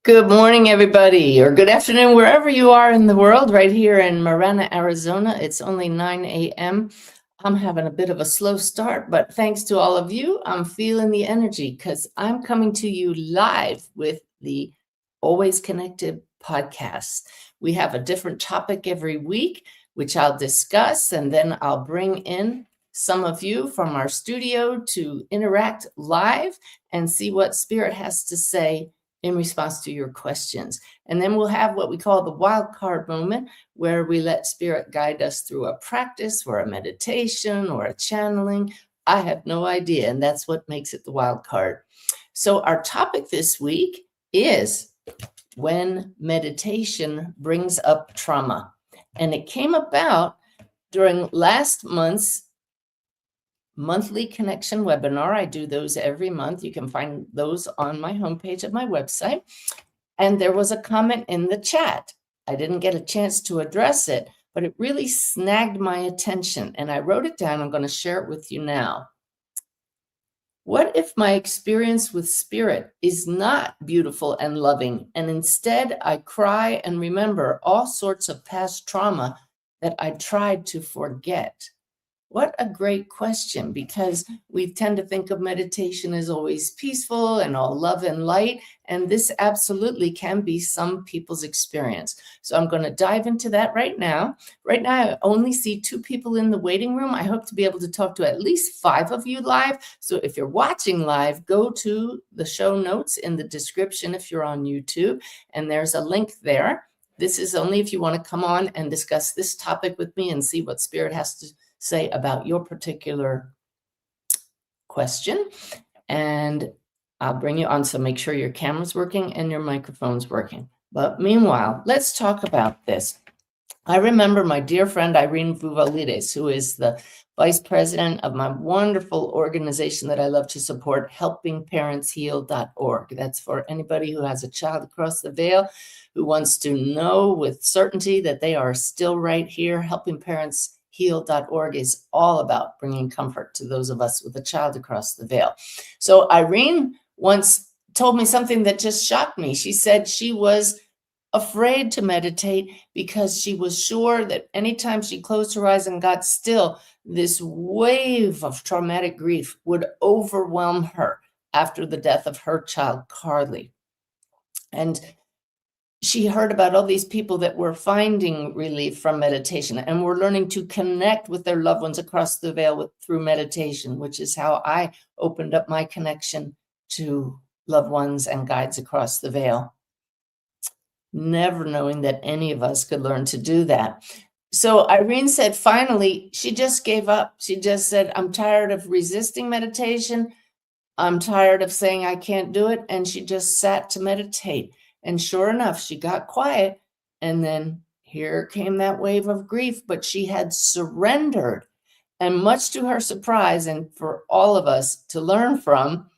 Good morning, everybody, or good afternoon, wherever you are in the world. Right here in Marana, Arizona, it's only 9 a.m. I'm having a bit of a slow start, but thanks to all of you, I'm feeling the energy because I'm coming to you live with the Always Connected podcast. We have a different topic every week, which I'll discuss, and then I'll bring in some of you from our studio to interact live and see what Spirit has to say in response to your questions. And then we'll have what we call the Wildcard moment, where we let Spirit guide us through a practice or a meditation or a channeling. I have no idea, and that's what makes it the Wildcard. So our topic this week is when meditation brings up trauma. And it came about during last month's monthly connection webinar. I do those every month. You can find those on my homepage of my website. And there was a comment in the chat. I didn't get a chance to address it, but it really snagged my attention. And I wrote it down. I'm going to share it with you now. What if my experience with Spirit is not beautiful and loving, and instead I cry and remember all sorts of past trauma that I tried to forget? What a great question, because we tend to think of meditation as always peaceful and all love and light, and this absolutely can be some people's experience. So I'm going to dive into that right now. Right now, I only see 2 people in the waiting room. I hope to be able to talk to at least 5 of you live. So if you're watching live, go to the show notes in the description if you're on YouTube, and there's a link there. This is only if you want to come on and discuss this topic with me and see what Spirit has to say about your particular question, and I'll bring you on. So make sure your camera's working and your microphone's working. But meanwhile, let's talk about this. I remember my dear friend Irene Vuvalides, who is the vice president of my wonderful organization that I love to support, helpingparentsheal.org. That's for anybody who has a child across the veil who wants to know with certainty that they are still right here. Helpingparentsheal.org is all about bringing comfort to those of us with a child across the veil. So Irene once told me something that just shocked me. She said she was afraid to meditate because she was sure that anytime she closed her eyes and got still, this wave of traumatic grief would overwhelm her after the death of her child, Carly. And she heard about all these people that were finding relief from meditation and were learning to connect with their loved ones across the veil through meditation, which is how I opened up my connection to loved ones and guides across the veil, never knowing that any of us could learn to do that. So Irene said, finally, she just gave up. She just said, I'm tired of resisting meditation. I'm tired of saying I can't do it. And she just sat to meditate. And sure enough, she got quiet. And then here came that wave of grief, but she had surrendered. And much to her surprise, and for all of us to learn from,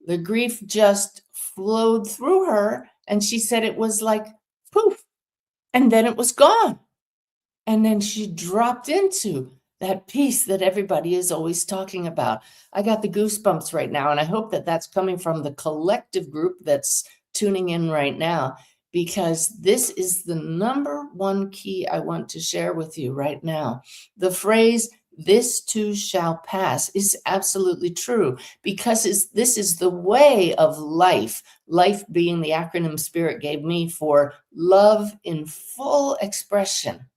the grief just flowed through her. And she said it was like, poof, and then it was gone. And then she dropped into that peace that everybody is always talking about. I got the goosebumps right now, and I hope that that's coming from the collective group that's tuning in right now, because this is the number one key I want to share with you right now. The phrase, "this too shall pass," is absolutely true, because this is the way of life. Life being the acronym Spirit gave me for love in full expression.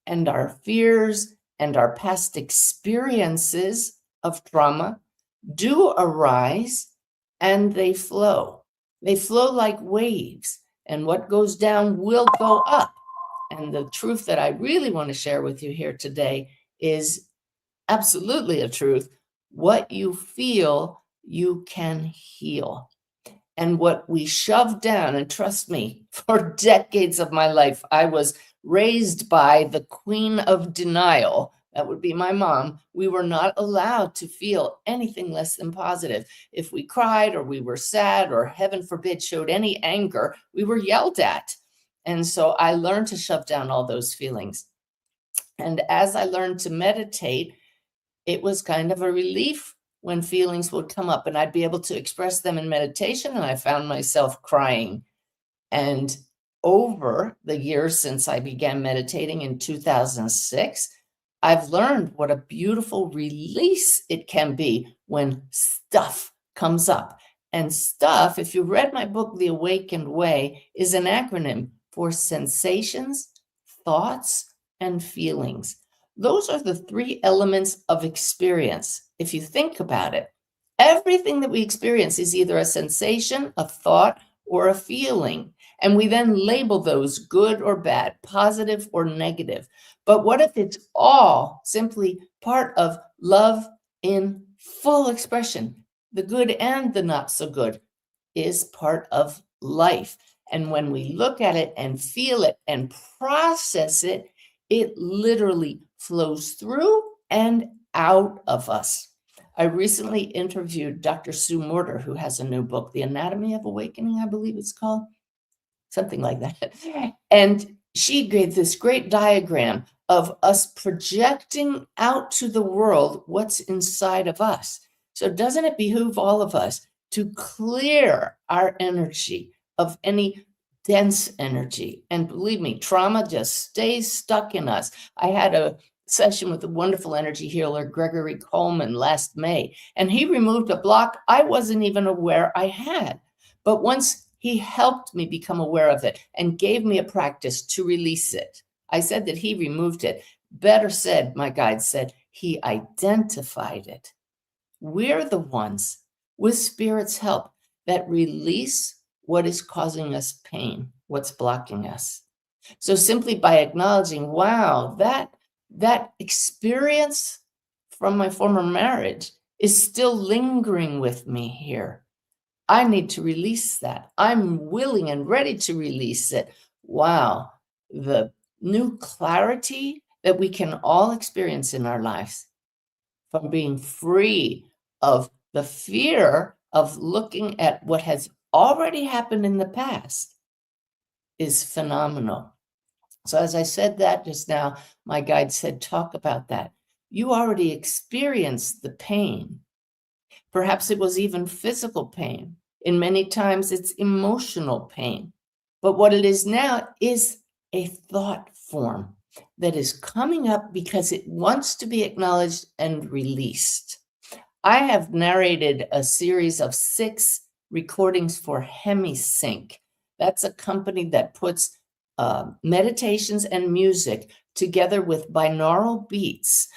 And our fears and our past experiences of trauma do arise, and they flow. They flow like waves, and what goes down will go up. And the truth that I really want to share with you here today is absolutely a truth. What you feel, you can heal. And what we shove down, and trust me, for decades of my life, I was raised by the queen of denial. That would be my mom. We were not allowed to feel anything less than positive. If we cried or we were sad or, heaven forbid, showed any anger, we were yelled at. And so I learned to shove down all those feelings. And as I learned to meditate, it was kind of a relief when feelings would come up, and I'd be able to express them in meditation, and I found myself crying. And over the years since I began meditating in 2006, I've learned what a beautiful release it can be when stuff comes up. And stuff, if you read my book, The Awakened Way, is an acronym for sensations, thoughts, and feelings. Those are the three elements of experience. If you think about it, everything that we experience is either a sensation, a thought, or a feeling. And we then label those good or bad, positive or negative. But what if it's all simply part of love in full expression? The good and the not so good is part of life. And when we look at it and feel it and process it, it literally flows through and out of us. I recently interviewed Dr. Sue Morter, who has a new book, The Anatomy of Awakening, I believe it's called, something like that. And she gave this great diagram of us projecting out to the world what's inside of us. So doesn't it behoove all of us to clear our energy of any dense energy? And believe me, trauma just stays stuck in us. I had a session with the wonderful energy healer Gregory Coleman last May, and he removed a block I wasn't even aware I had. But once he helped me become aware of it and gave me a practice to release it. I said that he removed it. Better said, my guide said, he identified it. We're the ones, with Spirit's help, that release what is causing us pain, what's blocking us. So simply by acknowledging, wow, that experience from my former marriage is still lingering with me here. I need to release that. I'm willing and ready to release it. Wow, the new clarity that we can all experience in our lives from being free of the fear of looking at what has already happened in the past is phenomenal. So as I said that just now, my guide said, talk about that. You already experienced the pain. Perhaps it was even physical pain. And many times it's emotional pain. But what it is now is a thought form that is coming up because it wants to be acknowledged and released. I have narrated a series of 6 recordings for HemiSync. That's a company that puts meditations and music together with binaural beats,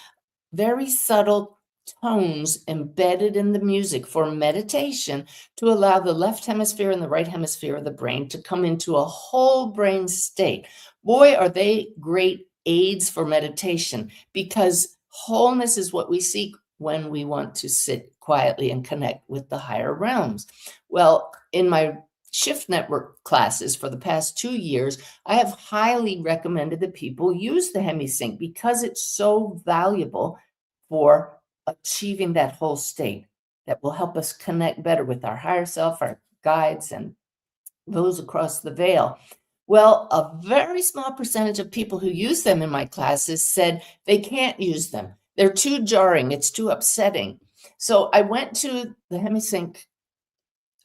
very subtle tones embedded in the music for meditation to allow the left hemisphere and the right hemisphere of the brain to come into a whole brain state. Boy, are they great aids for meditation, because wholeness is what we seek when we want to sit quietly and connect with the higher realms. Well, in my Shift Network classes for the past 2 years, I have highly recommended that people use the HemiSync because it's so valuable for achieving that whole state that will help us connect better with our higher self, our guides, and those across the veil. Well, a very small percentage of people who use them in my classes said they can't use them. They're too jarring. It's too upsetting. So I went to the HemiSync,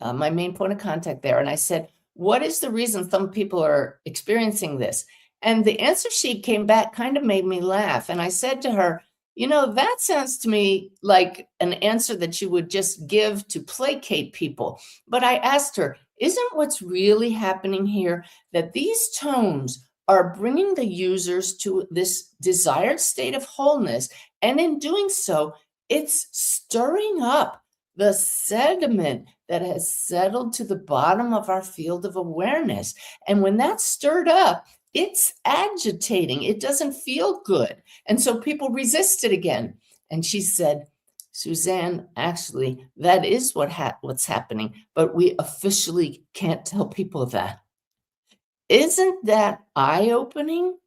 my main point of contact there, and I said, what is the reason some people are experiencing this? And the answer sheet came back, kind of made me laugh. And I said to her, you know, that sounds to me like an answer that you would just give to placate people. But I asked her, isn't what's really happening here that these tones are bringing the users to this desired state of wholeness? And in doing so, it's stirring up the sediment that has settled to the bottom of our field of awareness. And when that's stirred up, it's agitating. It doesn't feel good. And so people resist it again. And she said, Suzanne, actually, that is what's happening, but we officially can't tell people that. Isn't that eye-opening?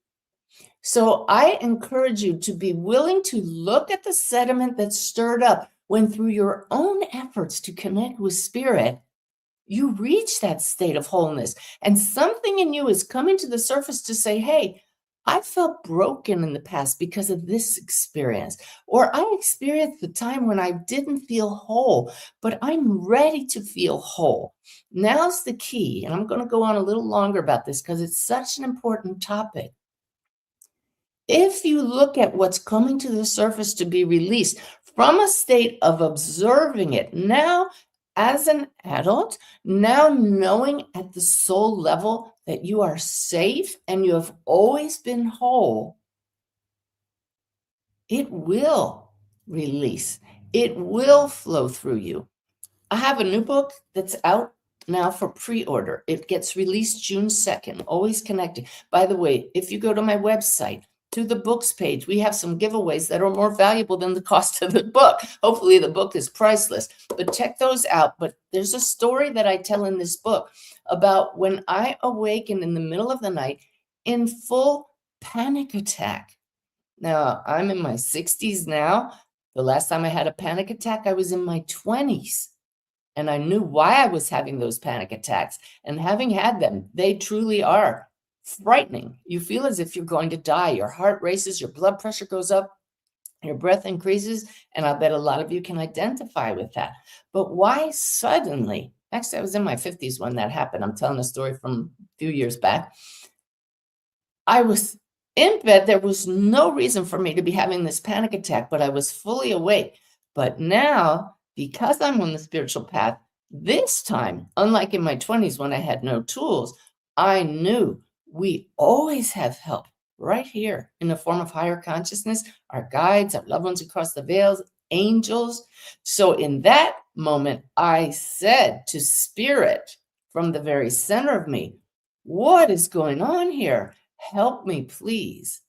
So I encourage you to be willing to look at the sediment that's stirred up when through your own efforts to connect with Spirit, you reach that state of wholeness, and something in you is coming to the surface to say, hey, I felt broken in the past because of this experience, or I experienced the time when I didn't feel whole, but I'm ready to feel whole. Now's the key, and I'm going to go on a little longer about this because it's such an important topic. If you look at what's coming to the surface to be released from a state of observing it now as an adult, now knowing at the soul level that you are safe and you have always been whole, it will release. It will flow through you. I have a new book that's out now for pre-order. It gets released June 2nd, Always Connected. By the way, if you go to my website, to the books page, we have some giveaways that are more valuable than the cost of the book. Hopefully the book is priceless, but check those out. But there's a story that I tell in this book about when I awakened in the middle of the night in full panic attack. Now, I'm in my 60s now. The last time I had a panic attack, I was in my 20s. And I knew why I was having those panic attacks. And having had them, they truly are frightening. You feel as if you're going to die. Your heart races, your blood pressure goes up, your breath increases. And I bet a lot of you can identify with that. But why suddenly? Actually, I was in my 50s when that happened. I'm telling a story from a few years back. I was in bed. There was no reason for me to be having this panic attack, but I was fully awake. But now, because I'm on the spiritual path, this time, unlike in my 20s when I had no tools, I knew we always have help right here in the form of higher consciousness, our guides, our loved ones across the veils, angels. So in that moment, I said to spirit from the very center of me, what is going on here? Help me, please.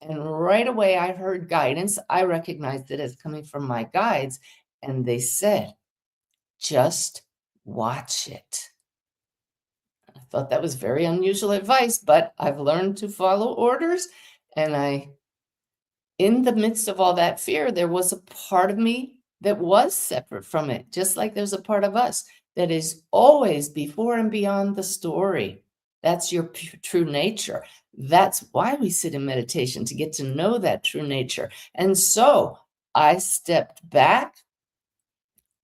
And right away, I heard guidance. I recognized it as coming from my guides. And they said, just watch it. I thought that was very unusual advice, but I've learned to follow orders. And in the midst of all that fear, there was a part of me that was separate from it, just like there's a part of us that is always before and beyond the story. That's your true nature. That's why we sit in meditation, to get to know that true nature. And so I stepped back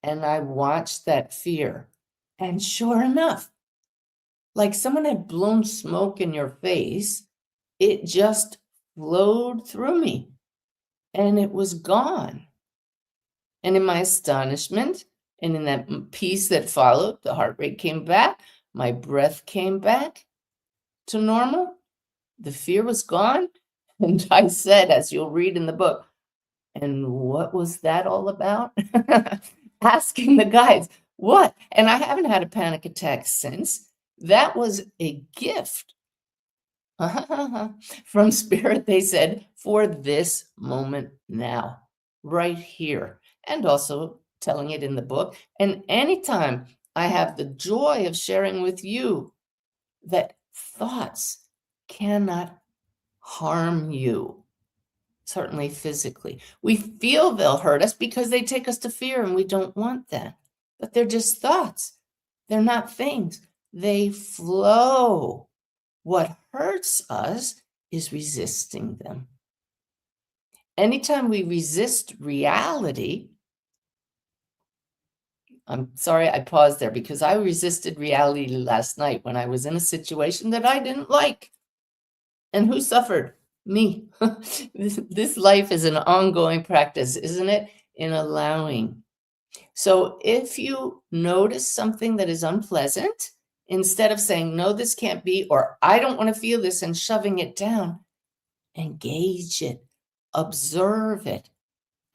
and I watched that fear. And sure enough, like someone had blown smoke in your face, it just flowed through me and it was gone. And in my astonishment and in that peace that followed, the heart rate came back, my breath came back to normal, the fear was gone. And I said, as you'll read in the book, and what was that all about? Asking the guides, what? And I haven't had a panic attack since. That was a gift from spirit, they said, for this moment now, right here. And also telling it in the book. And anytime I have the joy of sharing with you that thoughts cannot harm you, certainly physically. We feel they'll hurt us because they take us to fear and we don't want that. But they're just thoughts. They're not things. They flow. What hurts us is resisting them. Anytime we resist reality, I'm sorry I paused there because I resisted reality last night when I was in a situation that I didn't like. And who suffered? Me. This life is an ongoing practice, isn't it? In allowing. So if you notice something that is unpleasant, instead of saying, no, this can't be, or I don't want to feel this and shoving it down, engage it, observe it,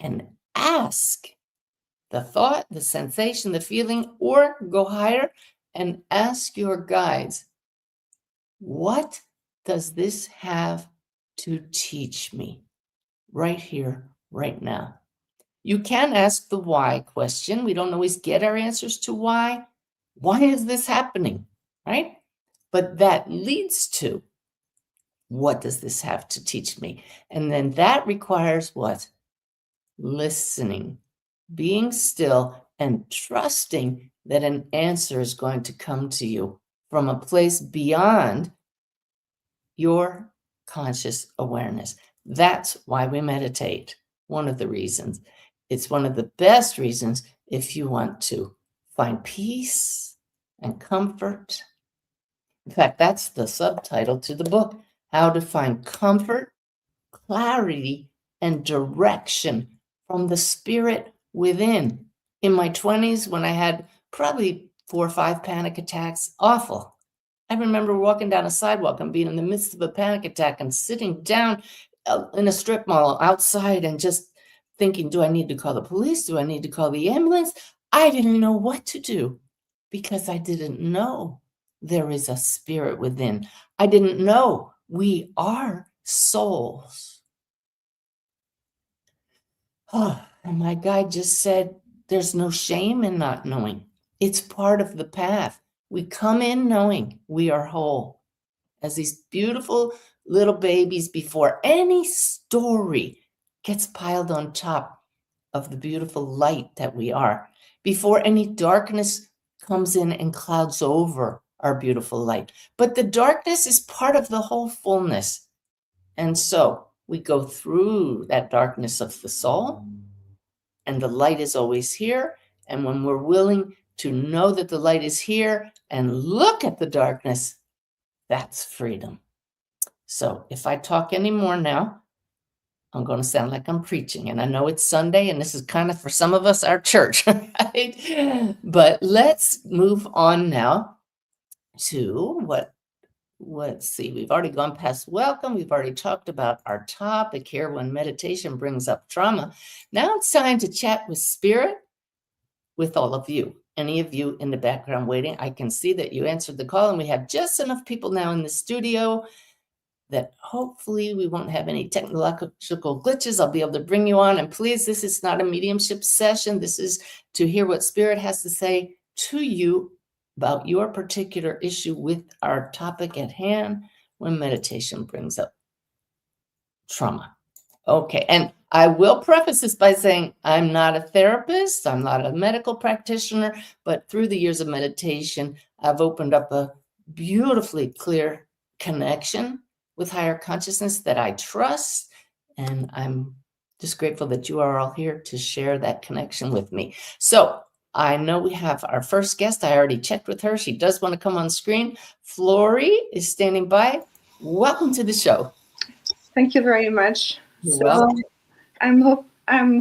and ask the thought, the sensation, the feeling, or go higher and ask your guides, what does this have to teach me right here, right now? You can ask the why question. We don't always get our answers to why. Why is this happening, right? But that leads to, what does this have to teach me? And then that requires what? Listening, being still, and trusting that an answer is going to come to you from a place beyond your conscious awareness. That's why we meditate. One of the reasons. It's one of the best reasons if you want to find peace and comfort. In fact, that's the subtitle to the book, How to Find Comfort, Clarity, and Direction from the Spirit Within. In my 20s, when I had probably 4 or 5 panic attacks, awful. I remember walking down a sidewalk and being in the midst of a panic attack and sitting down in a strip mall outside and just thinking, do I need to call the police? Do I need to call the ambulance? I didn't know what to do because I didn't know there is a spirit within. I didn't know we are souls. Oh, and my guide just said, there's no shame in not knowing. It's part of the path. We come in knowing we are whole as these beautiful little babies before any story gets piled on top of the beautiful light that we are, before any darkness comes in and clouds over our beautiful light. But the darkness is part of the whole fullness. And so we go through that darkness of the soul, and the light is always here. And when we're willing to know that the light is here and look at the darkness, that's freedom. So if I talk anymore now, I'm going to sound like I'm preaching. And I know it's Sunday, and this is kind of, for some of us, our church, right? But let's move on now to let's see. We've already gone past welcome. We've already talked about our topic here, when meditation brings up trauma. Now it's time to chat with Spirit, with all of you. Any of you in the background waiting, I can see that you answered the call, and we have just enough people now in the studio that hopefully we won't have any technological glitches. I'll be able to bring you on. And please, this is not a mediumship session. This is to hear what Spirit has to say to you about your particular issue with our topic at hand, when meditation brings up trauma. Okay, and I will preface this by saying I'm not a therapist, I'm not a medical practitioner, but through the years of meditation, I've opened up a beautifully clear connection with higher consciousness that I trust, and I'm just grateful that you are all here to share that connection with me. So I know we have our first guest. I already checked with her. She does want to come on screen. Flory is standing by. Welcome to the show. Thank you very much. I'm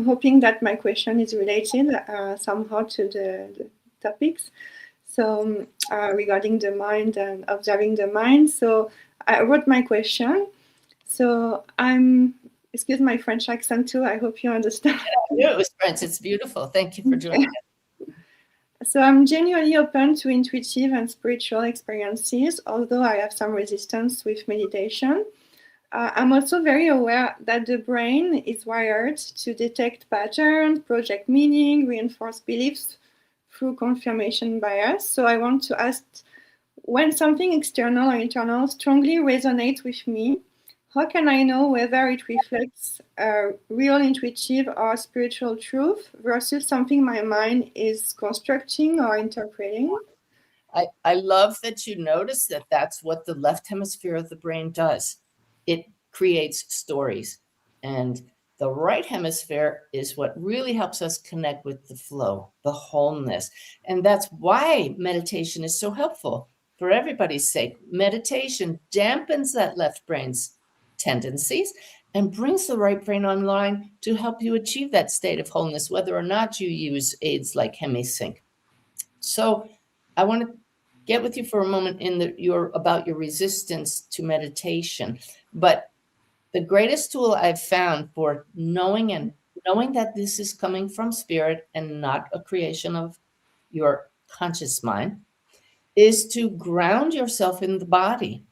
hoping that my question is related somehow to the topics. So regarding the mind and observing the mind. So I wrote my question. So excuse my French accent too. I hope you understand. I knew it was French. It's beautiful. Thank you for joining us. So I'm genuinely open to intuitive and spiritual experiences, although I have some resistance with meditation. I'm also very aware that the brain is wired to detect patterns, project meaning, reinforce beliefs through confirmation bias. So I want to ask, when something external or internal strongly resonates with me, how can I know whether it reflects a real intuitive or spiritual truth versus something my mind is constructing or interpreting? I love that you notice that that's what the left hemisphere of the brain does. It creates stories. And the right hemisphere is what really helps us connect with the flow, the wholeness. And that's why meditation is so helpful. For everybody's sake, meditation dampens that left brain's tendencies and brings the right brain online to help you achieve that state of wholeness, whether or not you use aids like HemiSync. So I want to get with you for a moment about your resistance to meditation. But the greatest tool I've found for knowing that this is coming from Spirit and not a creation of your conscious mind is to ground yourself in the body.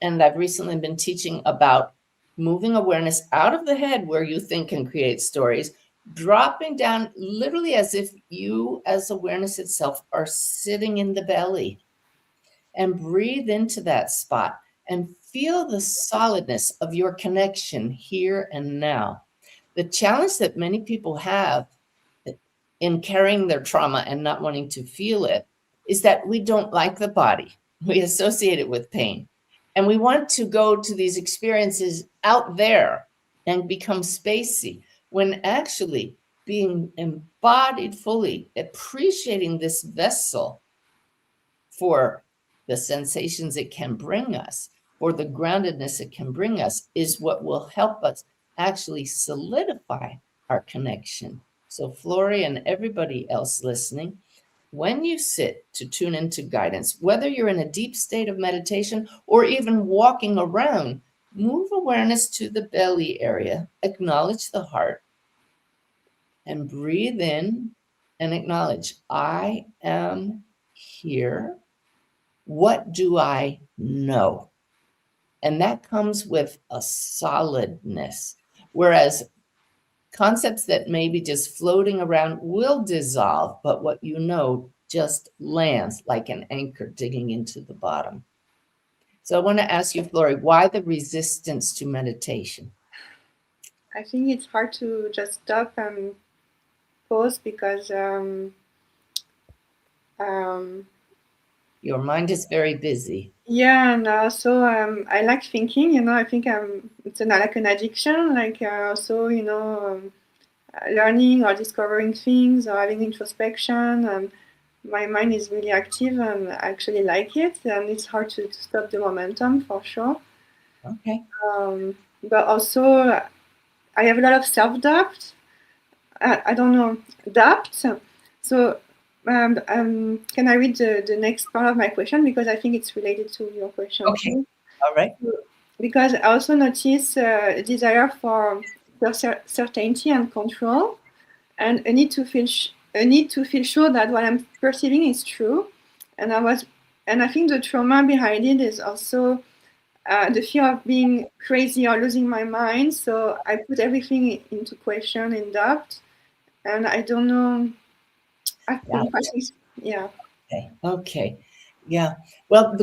And I've recently been teaching about moving awareness out of the head where you think and create stories, dropping down literally as if you, as awareness itself, are sitting in the belly, and breathe into that spot and feel the solidness of your connection here and now. The challenge that many people have in carrying their trauma and not wanting to feel it is that we don't like the body. We associate it with pain. And we want to go to these experiences out there and become spacey, when actually being embodied fully, appreciating this vessel for the sensations it can bring us, for the groundedness it can bring us, is what will help us actually solidify our connection. So Flory and everybody else listening, when you sit to tune into guidance, whether you're in a deep state of meditation or even walking around, move awareness to the belly area, acknowledge the heart, and breathe in and acknowledge, I am here. What do I know? And that comes with a solidness. Whereas concepts that may be just floating around will dissolve, but what you know just lands like an anchor digging into the bottom. So I want to ask you, Flory, why the resistance to meditation? I think it's hard to just stop and pause because Your mind is very busy. yeah, and also I like thinking. I think it's like an addiction. Like also, learning or discovering things or having introspection. And my mind is really active, and I actually like it. And it's hard to stop the momentum for sure. Okay. But also, I have a lot of self-doubt. I don't know, doubt. So can I read the next part of my question, because I think it's related to your question Okay. too. All right. Because I also notice a desire for certainty and control, and a need to feel sure that what I'm perceiving is true. And I think the trauma behind it is also the fear of being crazy or losing my mind. So I put everything into question and doubt, and I don't know. I've been practicing. Yeah. Okay. Yeah. Well,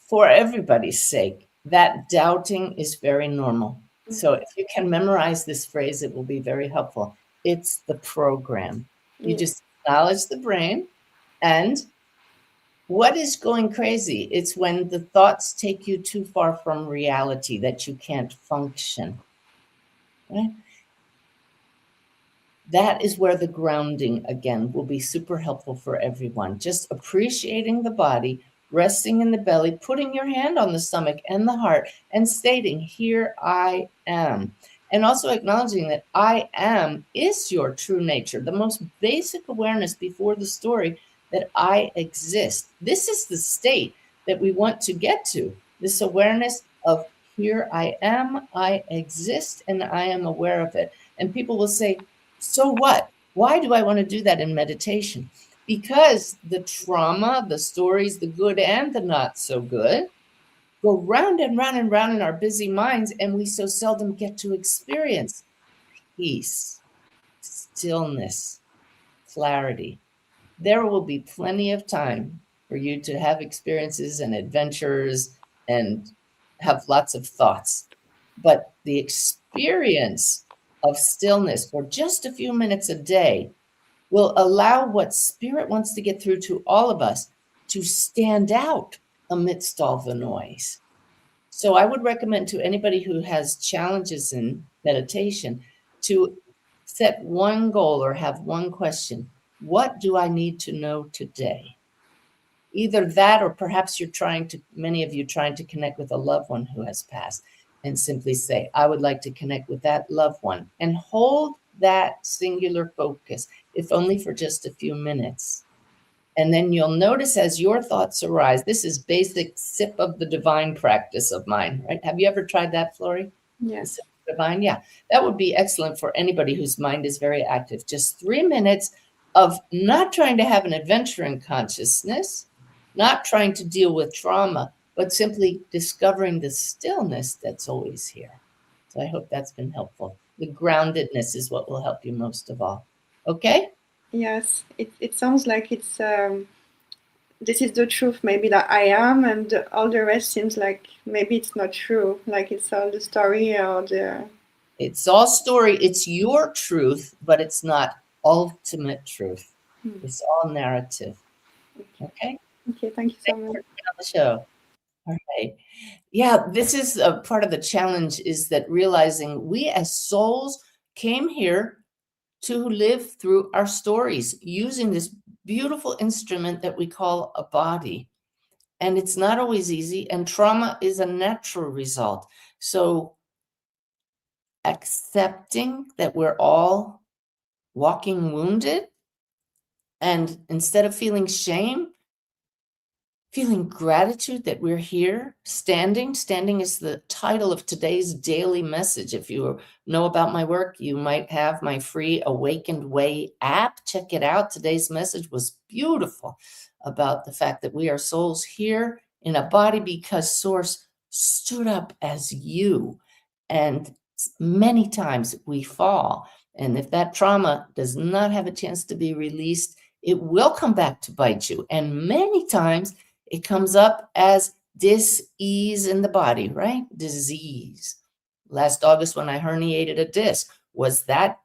for everybody's sake, that doubting is very normal. So if you can memorize this phrase, it will be very helpful. It's the program. You just acknowledge the brain. And what is going crazy? It's when the thoughts take you too far from reality that you can't function. Right? That is where the grounding, again, will be super helpful for everyone. Just appreciating the body, resting in the belly, putting your hand on the stomach and the heart, and stating, here I am. And also acknowledging that I am is your true nature, the most basic awareness before the story that I exist. This is the state that we want to get to, this awareness of here I am, I exist, and I am aware of it. And people will say, so what? Why do I want to do that in meditation? Because the trauma, the stories, the good and the not so good, go round and round and round in our busy minds, and we so seldom get to experience peace, stillness, clarity. There will be plenty of time for you to have experiences and adventures and have lots of thoughts. But the experience of stillness for just a few minutes a day will allow what spirit wants to get through to all of us to stand out amidst all the noise. So I would recommend to anybody who has challenges in meditation to set one goal or have one question. What do I need to know today? Either that, or perhaps many of you trying to connect with a loved one who has passed, and simply say, I would like to connect with that loved one, and hold that singular focus, if only for just a few minutes. And then you'll notice as your thoughts arise, this is basic sip of the divine practice of mine, right? Have you ever tried that, Flory? Yes. Divine, yeah. That would be excellent for anybody whose mind is very active. Just 3 minutes of not trying to have an adventure in consciousness, not trying to deal with trauma, but simply discovering the stillness that's always here. So I hope that's been helpful. The groundedness is what will help you most of all. Okay? Yes. It sounds like it's this is the truth, maybe, that I am, and all the rest seems like maybe it's not true. Like it's all the story or the. It's all story. It's your truth, but it's not ultimate truth. It's all narrative. Okay? Okay, thank you so much. Thanks for being on the show. All right. Yeah, this is a part of the challenge, is that realizing we as souls came here to live through our stories using this beautiful instrument that we call a body. And it's not always easy, and trauma is a natural result. So accepting that we're all walking wounded, and instead of feeling shame, feeling gratitude that we're here, standing. Standing is the title of today's daily message. If you know about my work, you might have my free Awakened Way app. Check it out. Today's message was beautiful about the fact that we are souls here in a body because Source stood up as you. And many times we fall. And if that trauma does not have a chance to be released, it will come back to bite you. And many times it comes up as dis-ease in the body, right? Disease. Last August, when I herniated a disc, was that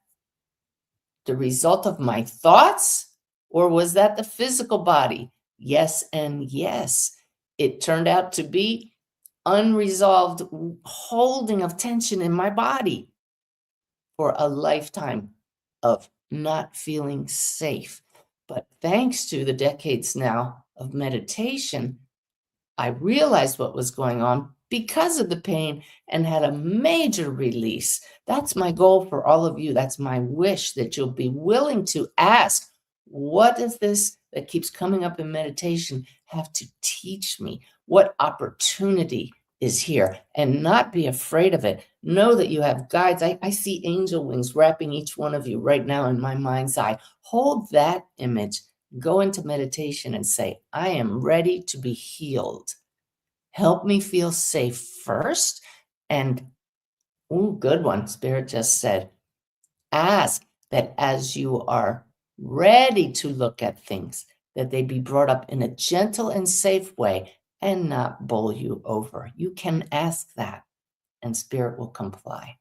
the result of my thoughts, or was that the physical body? Yes and yes. It turned out to be unresolved holding of tension in my body for a lifetime of not feeling safe. But thanks to the decades now of meditation, I realized what was going on because of the pain and had a major release. That's my goal for all of you. That's my wish, that you'll be willing to ask, what does this that keeps coming up in meditation have to teach me? What opportunity is here? And not be afraid of it. Know that you have guides. I see angel wings wrapping each one of you right now in my mind's eye. Hold that image. Go into meditation and say, I am ready to be healed. Help me feel safe first. And, ooh, good one, Spirit just said, ask that as you are ready to look at things, that they be brought up in a gentle and safe way and not bowl you over. You can ask that, and Spirit will comply.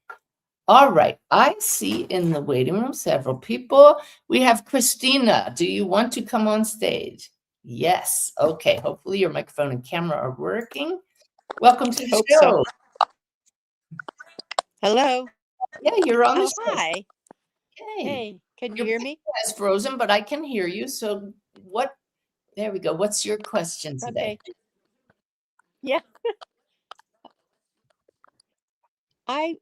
All right, I see in the waiting room several people. We have Christina. Do you want to come on stage? Yes. Okay, hopefully your microphone and camera are working. Welcome to the Hope show. so. Hello. Yeah, you're on the Oh, show. hi. Hey, Hey, can you your hear me? picture is frozen, but I can hear you. So what? There we go. What's your question today? Okay. Yeah.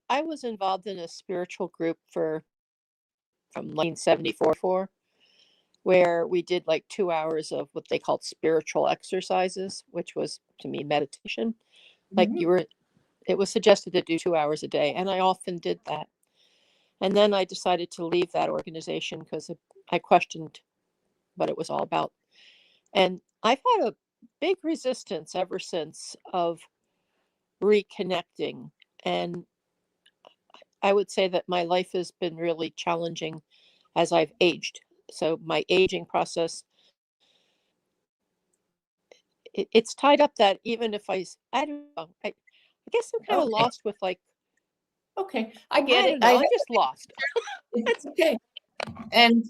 I was involved in a spiritual group from 1974, where we did like 2 hours of what they called spiritual exercises, which was to me meditation. Like Mhm. it was suggested to do 2 hours a day, and I often did that. And then I decided to leave that organization because I questioned what it was all about. And I've had a big resistance ever since of reconnecting. And I would say that my life has been really challenging as I've aged. So my aging process, it's tied up that even if I don't know, I guess I'm kind of Okay. lost with like, Okay. I get I it. don't know, I'm just lost. It's okay. And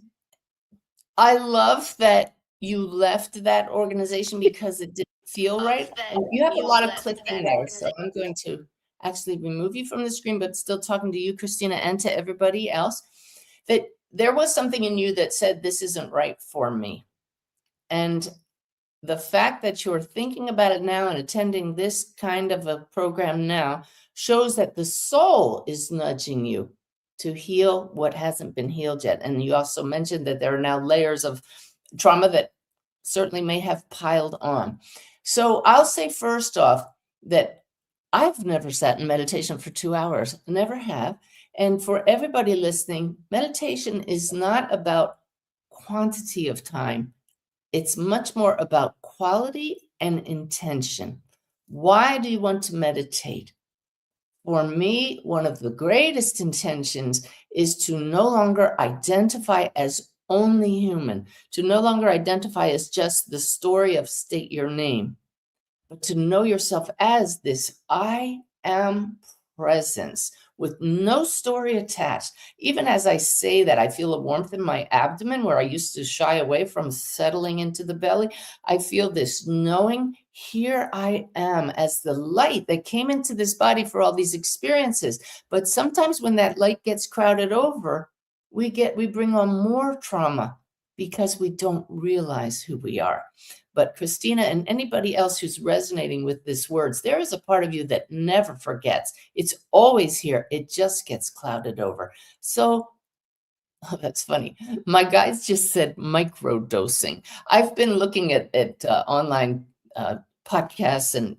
I love that you left that organization because it didn't feel right. And you have a lot of clicking there, so I'm going to actually remove you from the screen, but still talking to you, Christina, and to everybody else, that there was something in you that said, this isn't right for me. And the fact that you're thinking about it now and attending this kind of a program now shows that the soul is nudging you to heal what hasn't been healed yet. And you also mentioned that there are now layers of trauma that certainly may have piled on. So I'll say first off that I've never sat in meditation for 2 hours, never have. And for everybody listening, meditation is not about quantity of time. It's much more about quality and intention. Why do you want to meditate? For me, one of the greatest intentions is to no longer identify as only human, to no longer identify as just the story of state your name, but to know yourself as this I am presence, with no story attached. Even as I say that, I feel a warmth in my abdomen where I used to shy away from settling into the belly. I feel this knowing, here I am as the light that came into this body for all these experiences. But sometimes when that light gets crowded over, we bring on more trauma because we don't realize who we are. But Christina and anybody else who's resonating with these words, there is a part of you that never forgets. It's always here. It just gets clouded over. So, oh, that's funny. My guides just said microdosing. I've been looking at online podcasts and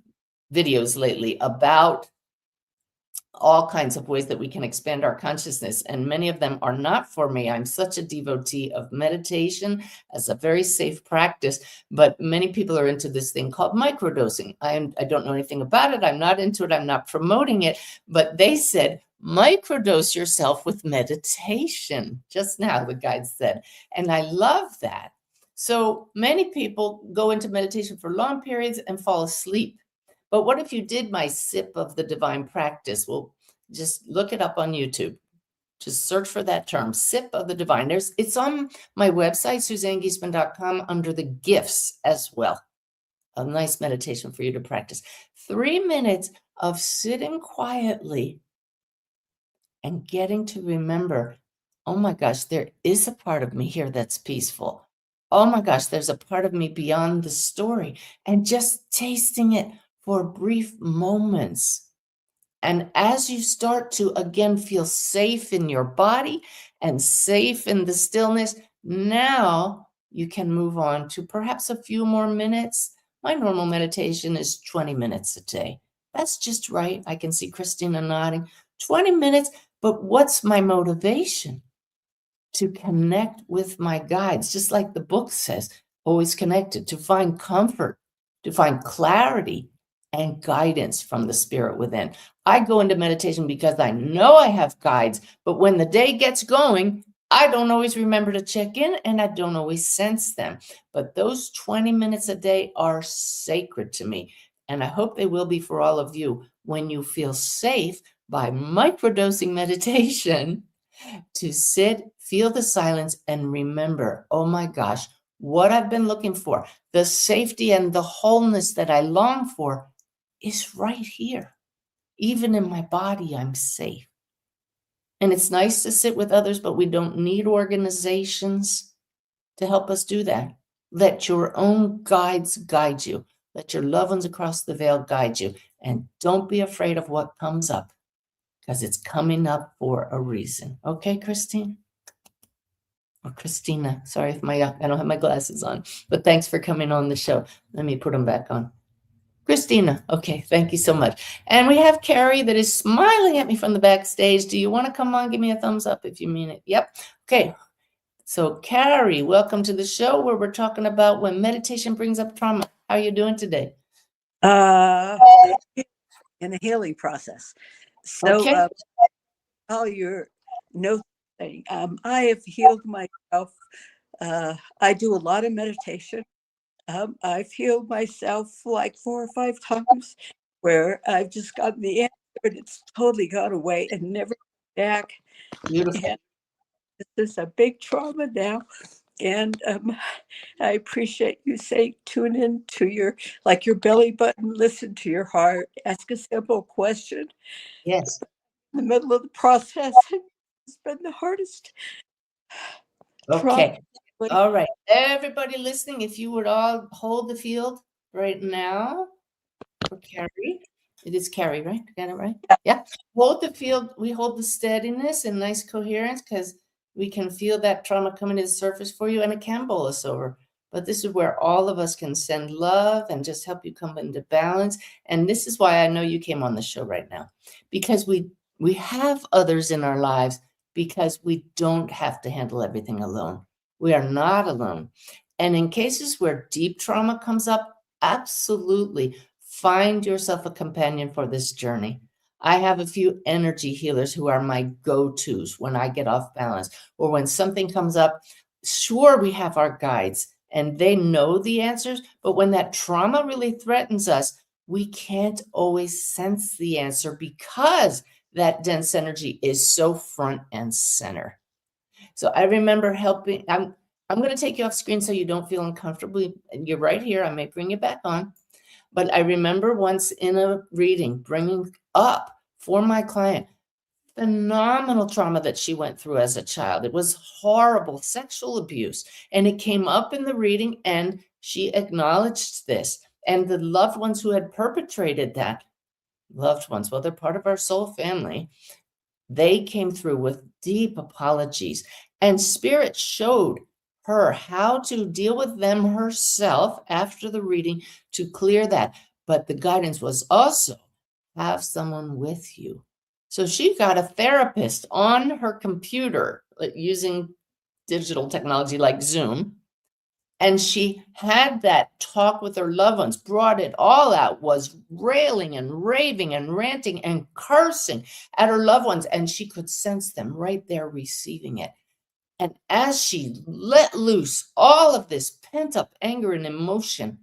videos lately about all kinds of ways that we can expand our consciousness, and many of them are not for me. I'm such a devotee of meditation as a very safe practice, but many people are into this thing called microdosing. I don't know anything about it. I'm not into it. I'm not promoting it, but they said microdose yourself with meditation. Just now, the guide said, and I love that. So many people go into meditation for long periods and fall asleep. But what if you did my sip of the divine practice? Well, just look it up on YouTube. Just search for that term, sip of the divine. It's on my website, SuzanneGiesemann.com, under the gifts as well. A nice meditation for you to practice. 3 minutes of sitting quietly and getting to remember, oh my gosh, there is a part of me here that's peaceful. Oh my gosh, there's a part of me beyond the story. And just tasting it for brief moments. And as you start to again feel safe in your body and safe in the stillness, now you can move on to perhaps a few more minutes. My normal meditation is 20 minutes a day. That's just right. I can see Christina nodding. 20 minutes, but what's my motivation? To connect with my guides, just like the book says, always connected, to find comfort, to find clarity and guidance from the spirit within. I go into meditation because I know I have guides, but when the day gets going, I don't always remember to check in and I don't always sense them. But those 20 minutes a day are sacred to me. And I hope they will be for all of you when you feel safe by microdosing meditation to sit, feel the silence, and remember, oh my gosh, what I've been looking for, the safety and the wholeness that I long for is right here. Even in my body, I'm safe. And it's nice to sit with others, but we don't need organizations to help us do that. Let your own guides guide you. Let your loved ones across the veil guide you. And don't be afraid of what comes up, because it's coming up for a reason. Okay, Christine? Or Christina. Sorry if I don't have my glasses on, but thanks for coming on the show. Let me put them back on. Christina. Okay, thank you so much. And we have Carrie that is smiling at me from the backstage. Do you want to come on? Give me a thumbs up if you mean it. Yep. Okay. So Carrie, welcome to the show where we're talking about when meditation brings up trauma. How are you doing today? In the healing process. So, Okay. all your notes, I have healed myself. I do a lot of meditation. I've healed myself like 4 or 5 times where I've just gotten the answer and it's totally gone away and never back. Beautiful. And this is a big trauma now. And I appreciate you saying, tune in to your belly button, listen to your heart, ask a simple question. Yes. In the middle of the process, it's been the hardest. Okay. All right. Everybody listening, if you would all hold the field right now for Carrie. It is Carrie, right? Got it right? Yeah. Hold the field. We hold the steadiness and nice coherence because we can feel that trauma coming to the surface for you and it can bowl us over. But this is where all of us can send love and just help you come into balance. And this is why I know you came on the show right now, because we have others in our lives because we don't have to handle everything alone. We are not alone. And in cases where deep trauma comes up, absolutely find yourself a companion for this journey. I have a few energy healers who are my go-tos when I get off balance or when something comes up. Sure, we have our guides and they know the answers, but when that trauma really threatens us, we can't always sense the answer because that dense energy is so front and center. So I remember helping, I'm going to take you off screen so you don't feel uncomfortable. You're right here. I may bring you back on. But I remember once in a reading bringing up for my client phenomenal trauma that she went through as a child. It was horrible sexual abuse. And it came up in the reading, and she acknowledged this. And the loved ones who had perpetrated that, loved ones, well, they're part of our soul family, they came through with deep apologies. And Spirit showed her how to deal with them herself after the reading to clear that. But the guidance was also have someone with you. So she got a therapist on her computer using digital technology like Zoom. And she had that talk with her loved ones, brought it all out, was railing and raving and ranting and cursing at her loved ones. And she could sense them right there receiving it. And as she let loose all of this pent-up anger and emotion,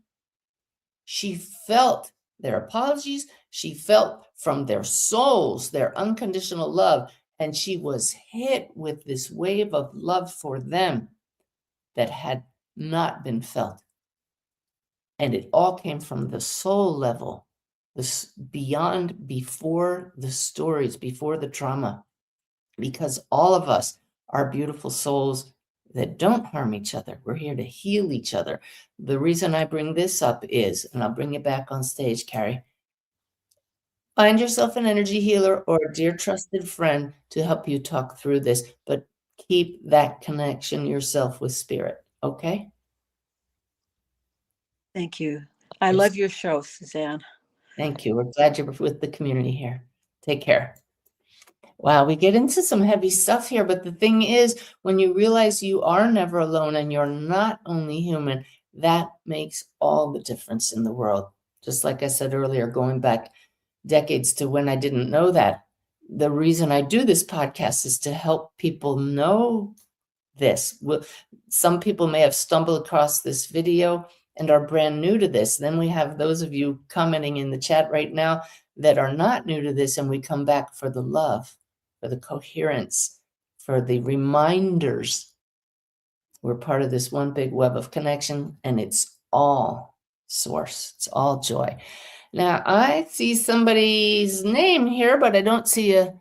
she felt their apologies. She felt from their souls their unconditional love. And she was hit with this wave of love for them that had not been felt. And it all came from the soul level, this beyond, before the stories, before the trauma, because all of us are beautiful souls that don't harm each other. We're here to heal each other. The reason I bring this up is, and I'll bring you back on stage, Carrie, find yourself an energy healer or a dear trusted friend to help you talk through this, but keep that connection yourself with Spirit, okay? Thank you. I love your show, Suzanne. Thank you. We're glad you're with the community here. Take care. Wow, we get into some heavy stuff here, but the thing is, when you realize you are never alone and you're not only human, that makes all the difference in the world. Just like I said earlier, going back decades to when I didn't know that. The reason I do this podcast is to help people know this. Some people may have stumbled across this video and are brand new to this. Then we have those of you commenting in the chat right now that are not new to this, and we come back for the love, for the coherence, for the reminders. We're part of this one big web of connection, and it's all source. It's all joy. Now, I see somebody's name here, but I don't see a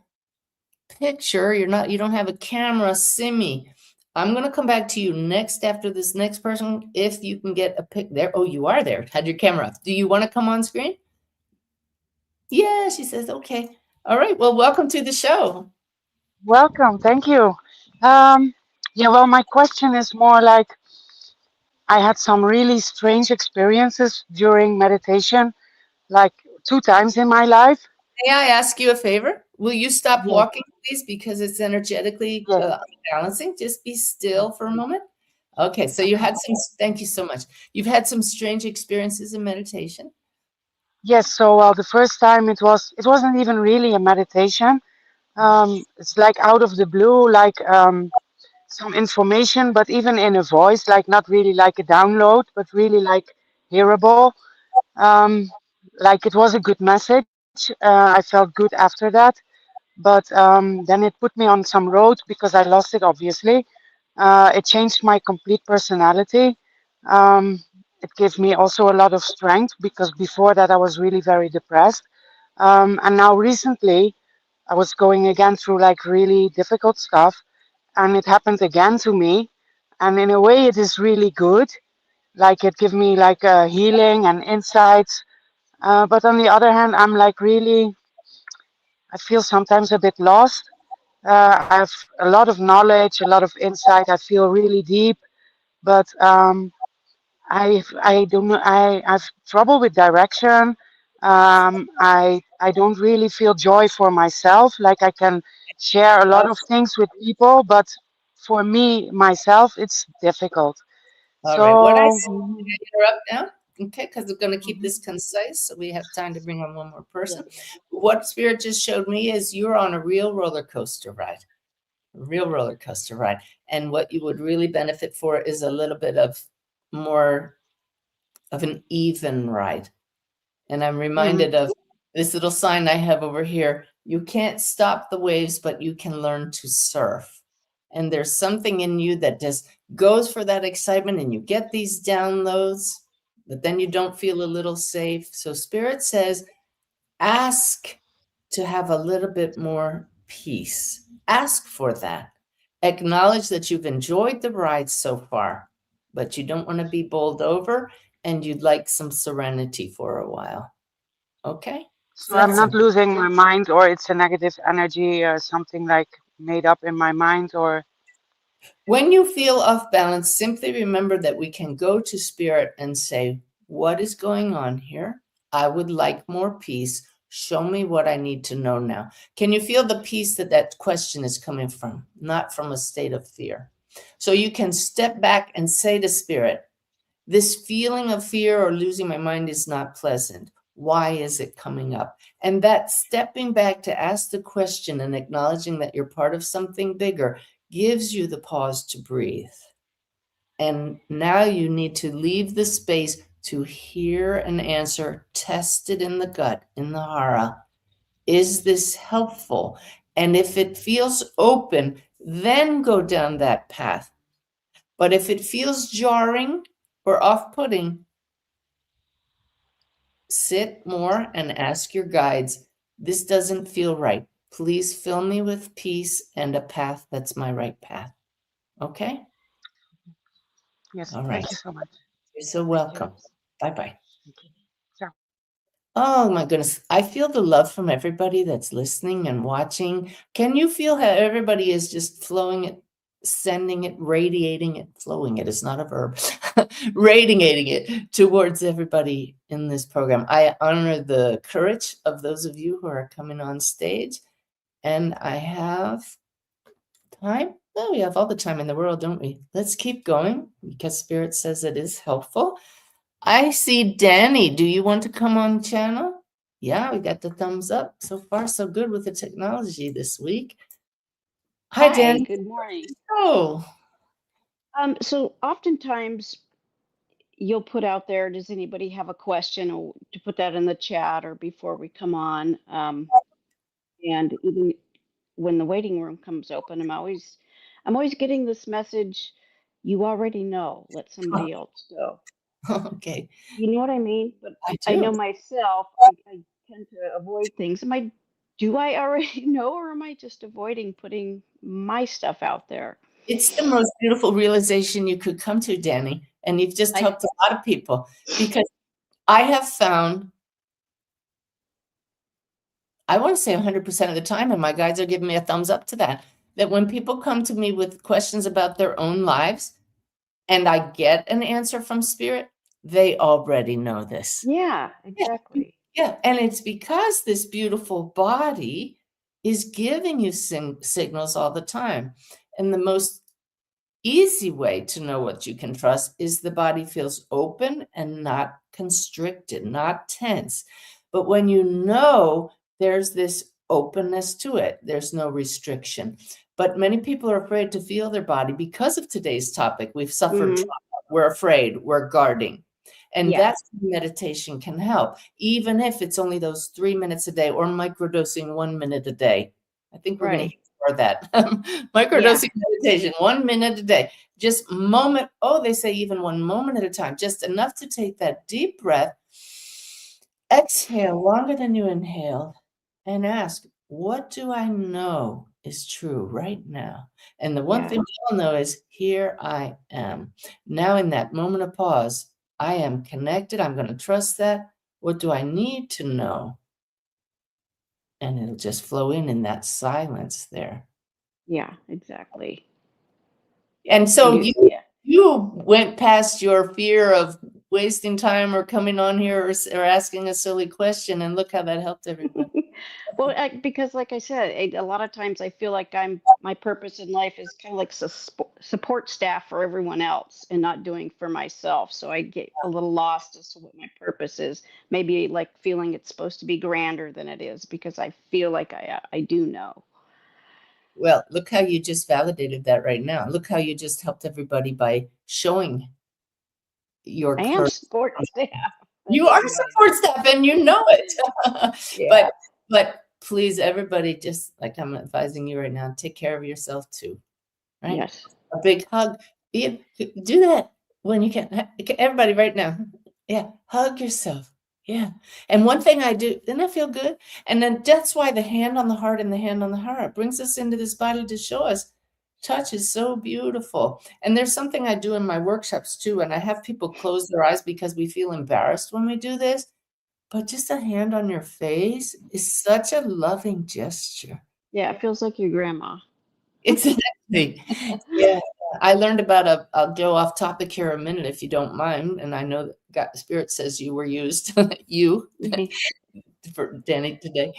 picture. You don't have a camera. Simi, I'm going to come back to you next after this next person, if you can get a pic there. Oh, you are there. Had your camera up. Do you want to come on screen? Yeah, she says, okay. All right. Well, welcome to the show. Welcome, thank you. Yeah, well, my question is more like I had some really strange experiences during meditation, like 2 times in my life. May I ask you a favor? Will you stop Yes, walking, please? Because it's energetically yes. unbalancing. Just be still for a moment. Okay. So you had some, thank you so much. You've had some strange experiences in meditation. Yes, so the first time it wasn't even really a meditation. It's like out of the blue, like some information, but even in a voice, like not really like a download, but really like hearable. Um, like it was a good message. I felt good after that. But then it put me on some road because I lost it, obviously. It changed my complete personality. Um, it gave me also a lot of strength because before that I was really very depressed. And now recently I was going again through like really difficult stuff, and it happened again to me. And in a way, it is really good. Like it gave me like a healing and insights. But on the other hand, I'm like really, I feel sometimes a bit lost. I have a lot of knowledge, a lot of insight. I feel really deep, but I don't know. I have trouble with direction. I don't really feel joy for myself. Like I can share a lot of things with people, but for me myself, it's difficult. All right. What I So said, interrupt now, okay? Because we're going to keep this concise, so we have time to bring on one more person. What Spirit just showed me is you're on a real roller coaster ride, and what you would really benefit for is a little bit of more of an even ride. And I'm reminded of this little sign I have over here, you can't stop the waves, but you can learn to surf. And there's something in you that just goes for that excitement, and you get these downloads, but then you don't feel a little safe. So Spirit says, ask to have a little bit more peace. Ask for that. Acknowledge that you've enjoyed the ride so far, but you don't want to be bowled over, and you'd like some serenity for a while. Okay? So I'm not losing my mind, or it's a negative energy or something like made up in my mind, or When you feel off balance, simply remember that we can go to Spirit and say, what is going on here? I would like more peace. Show me what I need to know now. Can you feel the peace that that question is coming from? Not from a state of fear. So you can step back and say to Spirit, this feeling of fear or losing my mind is not pleasant. Why is it coming up? And that stepping back to ask the question and acknowledging that you're part of something bigger gives you the pause to breathe. And now you need to leave the space to hear an answer tested in the gut, in the hara. Is this helpful? And if it feels open, then go down that path. But if it feels jarring or off-putting, sit more and ask your guides, this doesn't feel right. Please fill me with peace and a path that's my right path. Okay? yes, All right. thank you so much. You're so welcome. Bye-bye. Thank you. Ciao. Oh my goodness. I feel the love from everybody that's listening and watching. Can you feel how everybody is just flowing it, sending it, radiating it, flowing it is not a verb, radiating it towards everybody in this program. I honor the courage of those of you who are coming on stage. And I have time. Well, we have all the time in the world, don't we? Let's keep going because Spirit says it is helpful. I see Danny. Do you want to come on channel? Yeah, we got the thumbs up. So far, so good with the technology this week. Hi, Danny. Good morning. Oh, So oftentimes you'll put out there, does anybody have a question, or to put that in the chat or before we come on. And even when the waiting room comes open, I'm always getting this message, you already know, let somebody else go. okay. You know what I mean? But I I know do. myself, I tend to avoid things. Do I already know, or am I just avoiding putting my stuff out there? It's the most beautiful realization you could come to, Danny. And you've just helped a lot of people because I have found, I want to say 100% of the time, and my guides are giving me a thumbs up to that when people come to me with questions about their own lives and I get an answer from Spirit, they already know this. Yeah, exactly. Yeah, and it's because this beautiful body is giving you signals all the time. And the most easy way to know what you can trust is the body feels open and not constricted, not tense. But when you know there's this openness to it, there's no restriction. But many people are afraid to feel their body because of today's topic. We've suffered trauma. We're afraid, we're guarding. And that's where meditation can help, even if it's only those 3 minutes a day or microdosing 1 minute a day. I think we're going to explore that. Microdosing meditation, 1 minute a day. Just moment. Oh, they say even 1 moment at a time. Just enough to take that deep breath. Exhale longer than you inhaled and ask, what do I know is true right now? And the one thing we all know is here I am. Now in that moment of pause, I am connected. I'm going to trust that. What do I need to know? And it'll just flow in that silence there. Yeah, exactly. And so you went past your fear of wasting time or coming on here or asking a silly question, and look how that helped everybody. Well, because like I said, a lot of times I feel like my purpose in life is kind of like support staff for everyone else and not doing for myself. So I get a little lost as to what my purpose is. Maybe like feeling it's supposed to be grander than it is because I feel like I do know. Well, look how you just validated that right now. Look how you just helped everybody by showing your I am support staff. You are support staff and you know it. Yeah. But please, everybody, just like I'm advising you right now, take care of yourself too. Right? Yes. A big hug. Do that when you can. Everybody right now. Yeah. Hug yourself. Yeah. And one thing I do, doesn't that feel good? And then that's why the hand on the heart and the hand on the heart brings us into this body to show us touch is so beautiful. And there's something I do in my workshops too. And I have people close their eyes because we feel embarrassed when we do this. But just a hand on your face is such a loving gesture. Yeah, it feels like your grandma. Exactly. Yeah. I learned about I'll go off topic here a minute if you don't mind. And I know that God Spirit says you were used, you, for Danny today.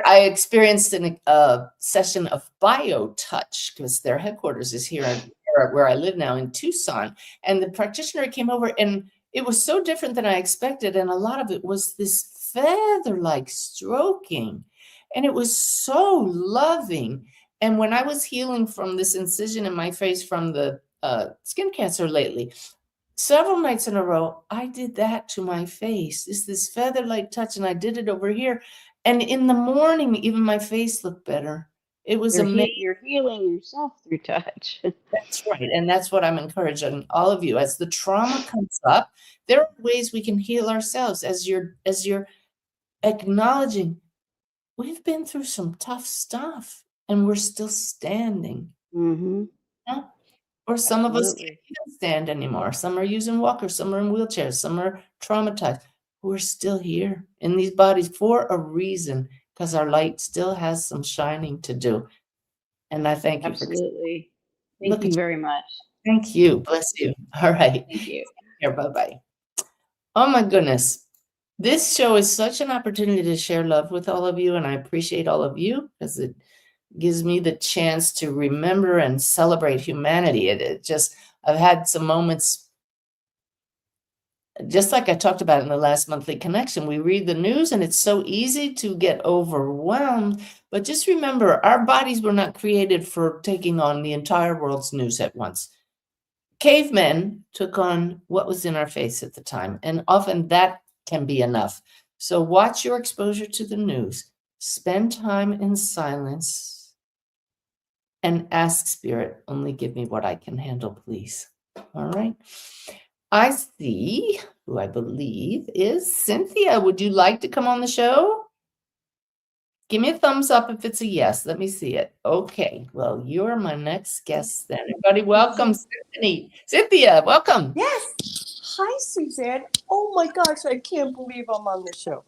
I experienced a session of bio touch because their headquarters is here where I live now in Tucson. And the practitioner came over and it was so different than I expected. And a lot of it was this feather-like stroking. And it was so loving. And when I was healing from this incision in my face from the skin cancer lately, several nights in a row, I did that to my face. It's this feather-like touch, and I did it over here. And in the morning, even my face looked better. It was amazing. You're healing yourself through touch. That's right. And that's what I'm encouraging all of you. As the trauma comes up, there are ways we can heal ourselves as you're acknowledging we've been through some tough stuff and we're still standing. Mm-hmm. Yeah? Or some of us Absolutely. can't even stand anymore. Some are using walkers, some are in wheelchairs, some are traumatized. We're still here in these bodies for a reason, because our light still has some shining to do. And I thank you Absolutely. Look Thank you at very much. Thank you. Bless you. All right. Thank you. Here, bye-bye. Oh my goodness. This show is such an opportunity to share love with all of you, and I appreciate all of you because it gives me the chance to remember and celebrate humanity. I've had some moments, just like I talked about in the last monthly connection. We read the news and it's so easy to get overwhelmed, but just remember, our bodies were not created for taking on the entire world's news at once. Cavemen took on what was in our face at the time, and often that can be enough. So watch your exposure to the news. Spend time in silence and ask Spirit, only give me what I can handle, please. All right. I see who I believe is Cynthia. Would you like to come on the show? Give me a thumbs up if it's a yes. Let me see it. Okay. Well, you're my next guest then. Everybody, welcome, Cynthia, welcome. Yes. Hi, Suzanne. Oh my gosh, I can't believe I'm on the show.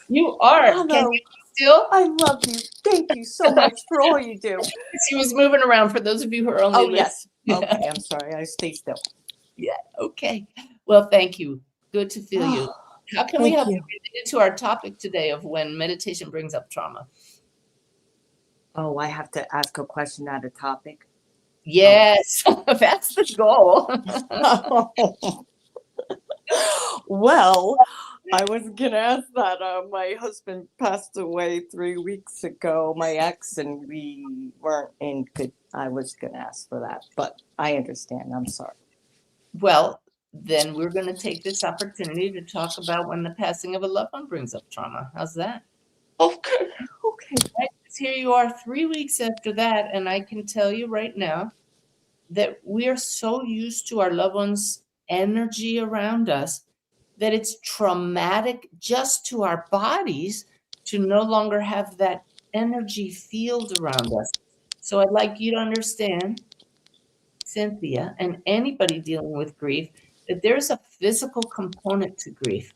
You are. Hello. Can you still? I love you. Thank you so much for all you do. She was moving around for those of you who are only Oh, yes. listening. Okay, I'm sorry. I stay still. Yeah. Okay. Well, thank you. Good to feel you. How can we help you related to our topic today of when meditation brings up trauma? Oh, I have to ask a question at a topic? Yes, that's the goal. Well, I was going to ask that. My husband passed away 3 weeks ago, my ex, and we weren't in good. I was going to ask for that, but I understand. I'm sorry. Well, then we're going to take this opportunity to talk about when the passing of a loved one brings up trauma. How's that? Okay. Right? Here you are 3 weeks after that, and I can tell you right now that we are so used to our loved ones' energy around us that it's traumatic just to our bodies to no longer have that energy field around us. So I'd like you to understand, Cynthia, and anybody dealing with grief, that there's a physical component to grief.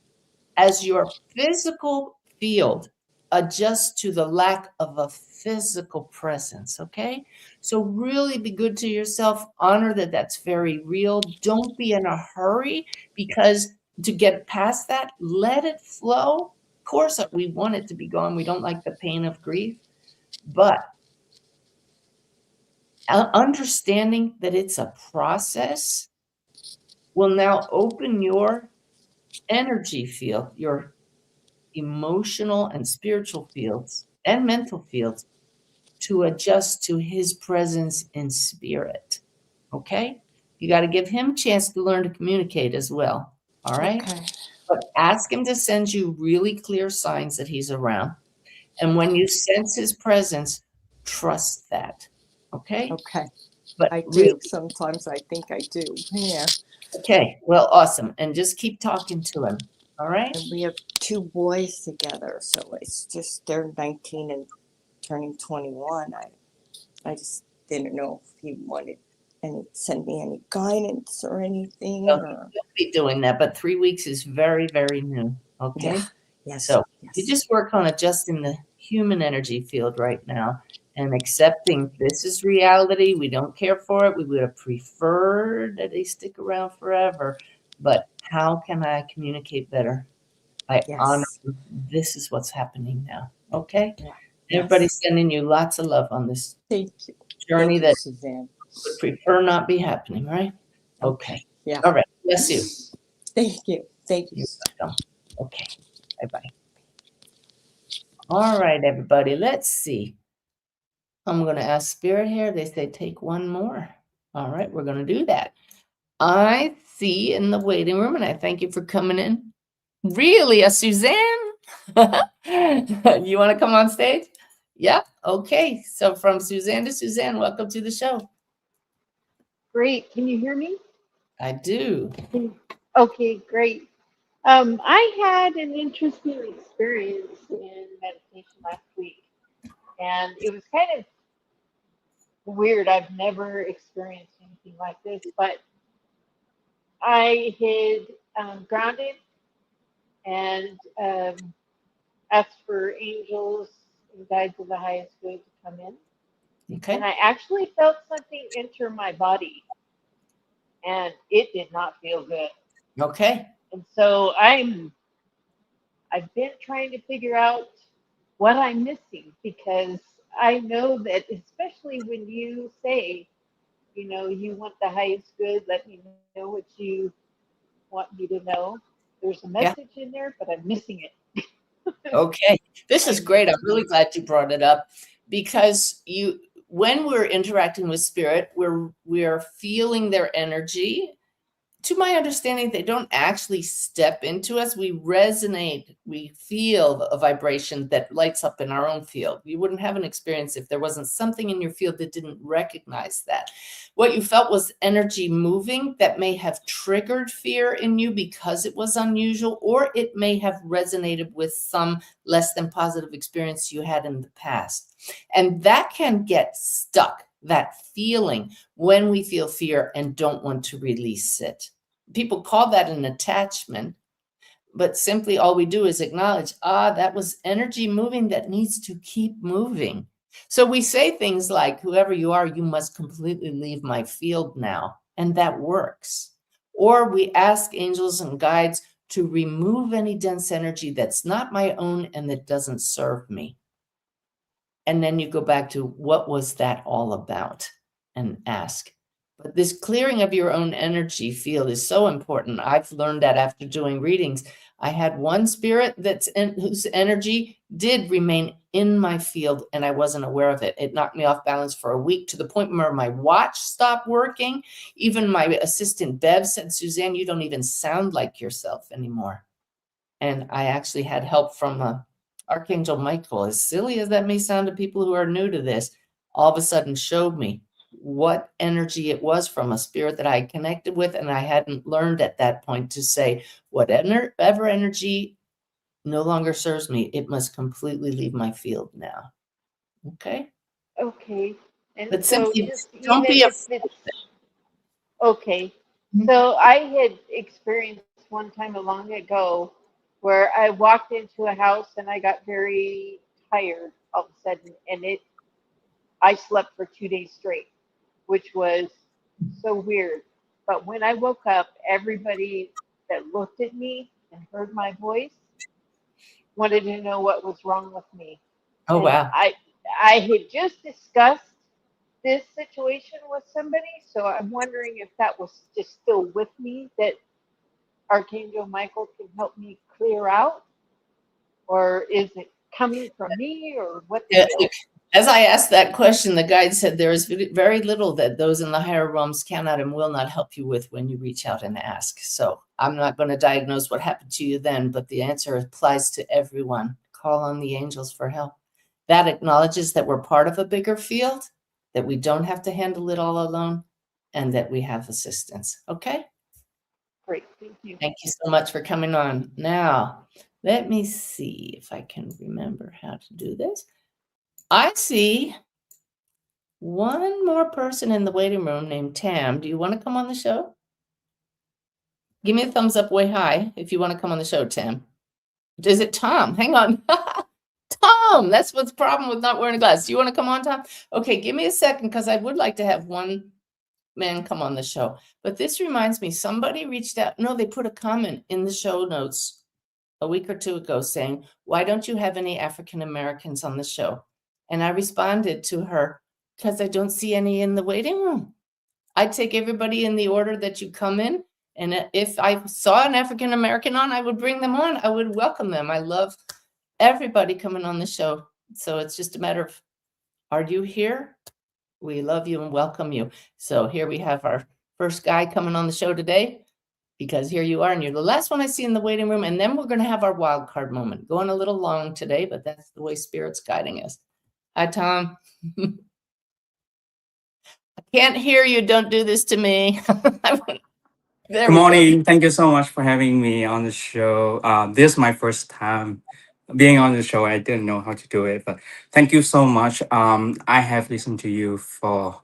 As your physical field adjusts to the lack of a physical presence, okay? So really be good to yourself. Honor that that's very real. Don't be in a hurry, because to get past that, let it flow. Of course, we want it to be gone. We don't like the pain of grief, but understanding that it's a process will now open your energy field, your emotional and spiritual fields and mental fields to adjust to his presence in spirit. Okay? You got to give him a chance to learn to communicate as well. All right? Okay. But ask him to send you really clear signs that he's around. And when you sense his presence, trust that. Okay? Okay. But I really, do. Sometimes I think I do. Yeah. okay. Well, awesome. And just keep talking to him. All right? And we have 2 boys together, so it's just they're 19 and turning 21. I just didn't know if he wanted send me any guidance or anything. Well, Or he'll be doing that, but 3 weeks is very, very new. Okay? yeah. Yes. So you yes. just work on adjusting the human energy field right now and accepting this is reality. We don't care for it. We would have preferred that they stick around forever. But how can I communicate better? I honor Yes. you. This is what's happening now. Okay? Yeah. Everybody's Yes. sending you lots of love on this Thank you. journey Thank you, that Suzanne. would prefer not be happening, right? Okay. Okay. Yeah. All right. Bless you. Thank you. Thank you. You're welcome. Okay. Bye-bye. All right, everybody. Let's see. I'm going to ask Spirit here. They say take one more. All right, we're going to do that. I see in the waiting room, and I thank you for coming in. Really, a Suzanne? You want to come on stage? Yeah. Okay. So from Suzanne to Suzanne, welcome to the show. Great. Can you hear me? I do. Okay, great. I had an interesting experience in meditation last week, and it was kind of weird. I've never experienced anything like this, but I had grounded and asked for angels and guides of the highest good to come in. Okay. And I actually felt something enter my body, and it did not feel good. Okay. And so I've been trying to figure out what I'm missing, because I know that, especially when you say, you want the highest good, let me know what you want me to know. There's a Yeah. message in there, but I'm missing it. Okay. This is great. I'm really glad you brought it up because when we're interacting with spirit, we're feeling their energy. To my understanding, they don't actually step into us. We resonate. We feel a vibration that lights up in our own field. You wouldn't have an experience if there wasn't something in your field that didn't recognize that. What you felt was energy moving that may have triggered fear in you because it was unusual, or it may have resonated with some less than positive experience you had in the past. And that can get stuck, that feeling, when we feel fear and don't want to release it. People call that an attachment, but simply all we do is acknowledge, that was energy moving that needs to keep moving. So we say things like, whoever you are, you must completely leave my field now. And that works. Or we ask angels and guides to remove any dense energy that's not my own and that doesn't serve me. And then you go back to, what was that all about? And ask. But this clearing of your own energy field is so important. I've learned that after doing readings. I had one spirit whose energy did remain in my field, and I wasn't aware of it. It knocked me off balance for a week, to the point where my watch stopped working. Even my assistant Bev said, Suzanne, you don't even sound like yourself anymore. And I actually had help from Archangel Michael. As silly as that may sound to people who are new to this, all of a sudden showed me what energy it was from a spirit that I connected with, and I hadn't learned at that point to say, whatever energy no longer serves me, it must completely leave my field now. Okay? Okay. And But so simply just don't even be if it's okay. afraid. So I had experienced one time long ago where I walked into a house and I got very tired all of a sudden, and I slept for 2 days straight, which was so weird. But when I woke up, everybody that looked at me and heard my voice wanted to know what was wrong with me. Oh, And wow. I had just discussed this situation with somebody, so I'm wondering if that was just still with me, that Archangel Michael can help me clear out, or is it coming from me, or what the Yeah, deal? As I asked that question, the guide said there is very little that those in the higher realms cannot and will not help you with when you reach out and ask. So I'm not going to diagnose what happened to you then, but the answer applies to everyone. Call on the angels for help. That acknowledges that we're part of a bigger field, that we don't have to handle it all alone, and that we have assistance. Okay? Great, thank you. Thank you so much for coming on. Now, let me see if I can remember how to do this. I see one more person in the waiting room named Tam. Do you want to come on the show? Give me a thumbs up way high if you want to come on the show, Tam. Is it Tom? Hang on. Tom, that's what's the problem with not wearing a glass. Do you want to come on, Tom? Okay, give me a second because I would like to have one man come on the show. But this reminds me, somebody reached out. No, they put a comment in the show notes a week or two ago saying, why don't you have any African Americans on the show? And I responded to her, because I don't see any in the waiting room. I take everybody in the order that you come in. And if I saw an African American on, I would bring them on. I would welcome them. I love everybody coming on the show. So it's just a matter of, are you here? We love you and welcome you. So here we have our first guy coming on the show today, because here you are, and you're the last one I see in the waiting room. And then we're going to have our wild card moment. Going a little long today, but that's the way Spirit's guiding us. Hi, Tom. I can't hear you. Don't do this to me. Good morning. Thank you so much for having me on the show. This is my first time being on the show. I didn't know how to do it, but thank you so much. I have listened to you for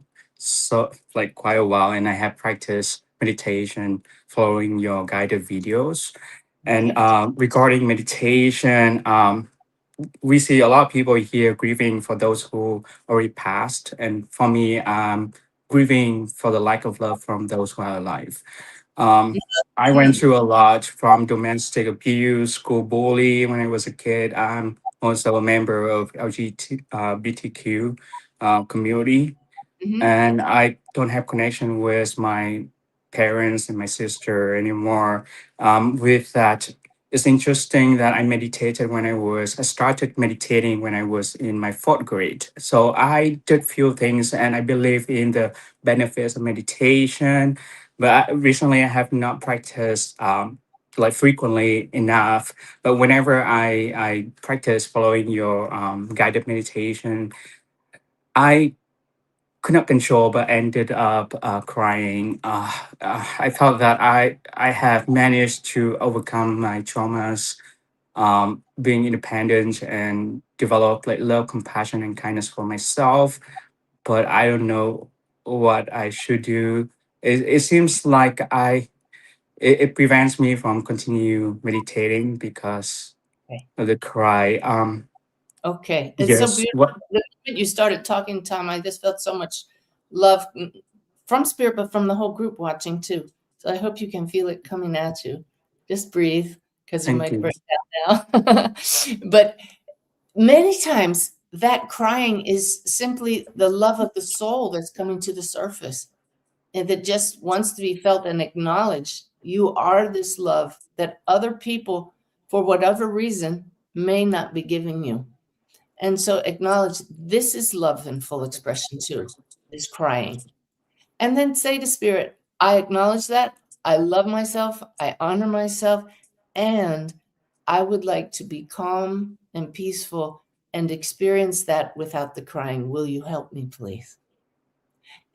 quite a while, and I have practiced meditation following your guided videos. And regarding meditation, we see a lot of people here grieving for those who already passed, and for me, grieving for the lack of love from those who are alive. I went through a lot, from domestic abuse, school bully when I was a kid. I'm also a member of LGBTQ community, and I don't have connection with my parents and my sister anymore. With that, it's interesting that I started meditating when I was in my 4th grade. So I did few things, and I believe in the benefits of meditation. But recently, I have not practiced frequently enough. But whenever I practice following your guided meditation, I could not control but ended up crying. I felt that I have managed to overcome my traumas, being independent and develop love, compassion, and kindness for myself. But I don't know what I should do. It seems like it prevents me from continue meditating because of the cry. Okay, it's so Yes. beautiful. What? The moment you started talking, Tom, I just felt so much love from Spirit, but from the whole group watching too. So I hope you can feel it coming at you. Just breathe, because you might break down now. But many times that crying is simply the love of the soul that's coming to the surface, and that just wants to be felt and acknowledged. You are this love that other people, for whatever reason, may not be giving you. And so acknowledge this is love in full expression too, this crying. And then say to Spirit, I acknowledge that. I love myself. I honor myself. And I would like to be calm and peaceful and experience that without the crying. Will you help me, please?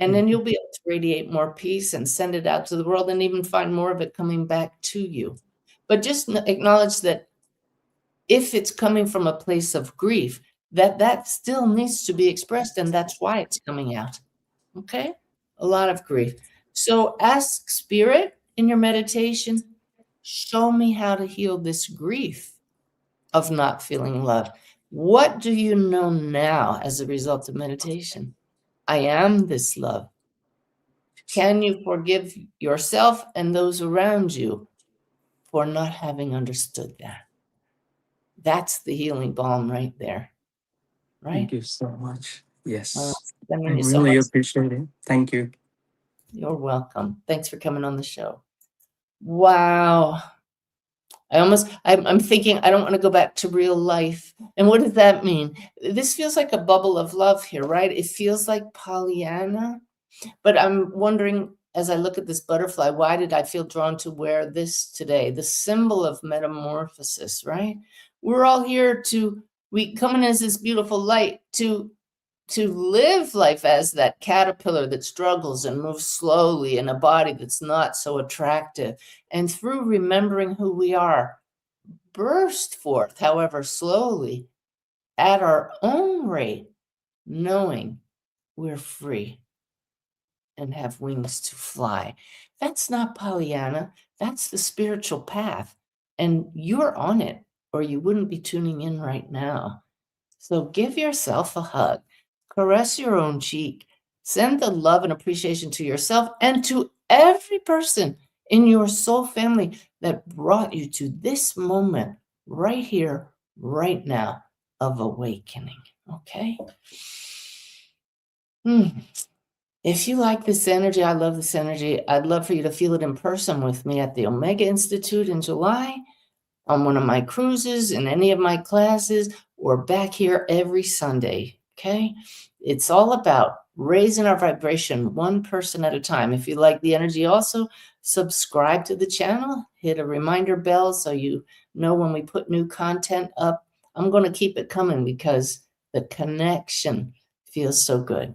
And then you'll be able to radiate more peace and send it out to the world, and even find more of it coming back to you. But just acknowledge that if it's coming from a place of grief, that still needs to be expressed, and that's why it's coming out. Okay? A lot of grief. So ask Spirit in your meditation, show me how to heal this grief of not feeling love. What do you know now as a result of meditation? I am this love. Can you forgive yourself and those around you for not having understood that? That's the healing balm right there. Right? Thank you so much. Yes. I Sending you really so much. appreciate it. Thank you. You're welcome. Thanks for coming on the show. Wow. I'm thinking, I don't want to go back to real life. And what does that mean? This feels like a bubble of love here, right? It feels like Pollyanna, but I'm wondering, as I look at this butterfly, why did I feel drawn to wear this today? The symbol of metamorphosis, right? We're all here we come in as this beautiful light to live life as that caterpillar that struggles and moves slowly in a body that's not so attractive. And through remembering who we are, burst forth, however slowly, at our own rate, knowing we're free and have wings to fly. That's not Pollyanna. That's the spiritual path. And you're on it, or you wouldn't be tuning in right now. So give yourself a hug, caress your own cheek, send the love and appreciation to yourself and to every person in your soul family that brought you to this moment right here, right now of awakening. Okay? If you like this energy, I love this energy. I'd love for you to feel it in person with me at the Omega Institute in July, on one of my cruises, in any of my classes, or back here every Sunday, okay? It's all about raising our vibration one person at a time. If you like the energy also, subscribe to the channel, hit a reminder bell so you know when we put new content up. I'm going to keep it coming because the connection feels so good.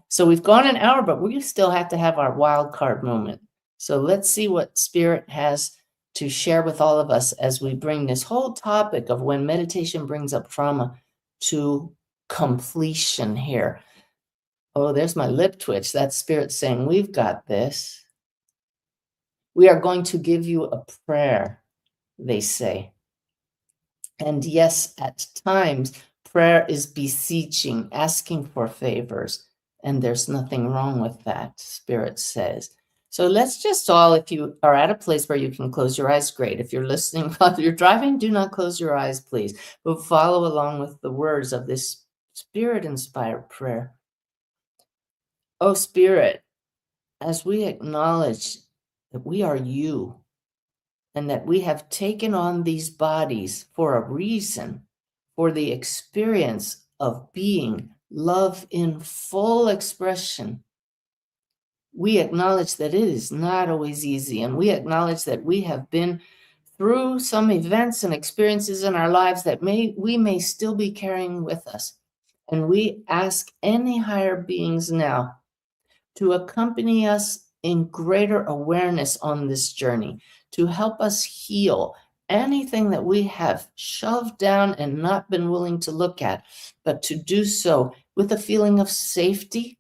So we've gone an hour, but we still have to have our wild card moment. So let's see what Spirit has to share with all of us as we bring this whole topic of when meditation brings up trauma to completion here. Oh, there's my lip twitch. That's Spirit saying, we've got this. We are going to give you a prayer, they say. And yes, at times, prayer is beseeching, asking for favors. And there's nothing wrong with that, Spirit says. So let's just all, if you are at a place where you can close your eyes, great. If you're listening while you're driving, do not close your eyes, please. But follow along with the words of this Spirit-inspired prayer. Oh, Spirit, as we acknowledge that we are you and that we have taken on these bodies for a reason, for the experience of being love in full expression, we acknowledge that it is not always easy, and we acknowledge that we have been through some events and experiences in our lives that we may still be carrying with us. And we ask any higher beings now to accompany us in greater awareness on this journey, to help us heal anything that we have shoved down and not been willing to look at, but to do so with a feeling of safety,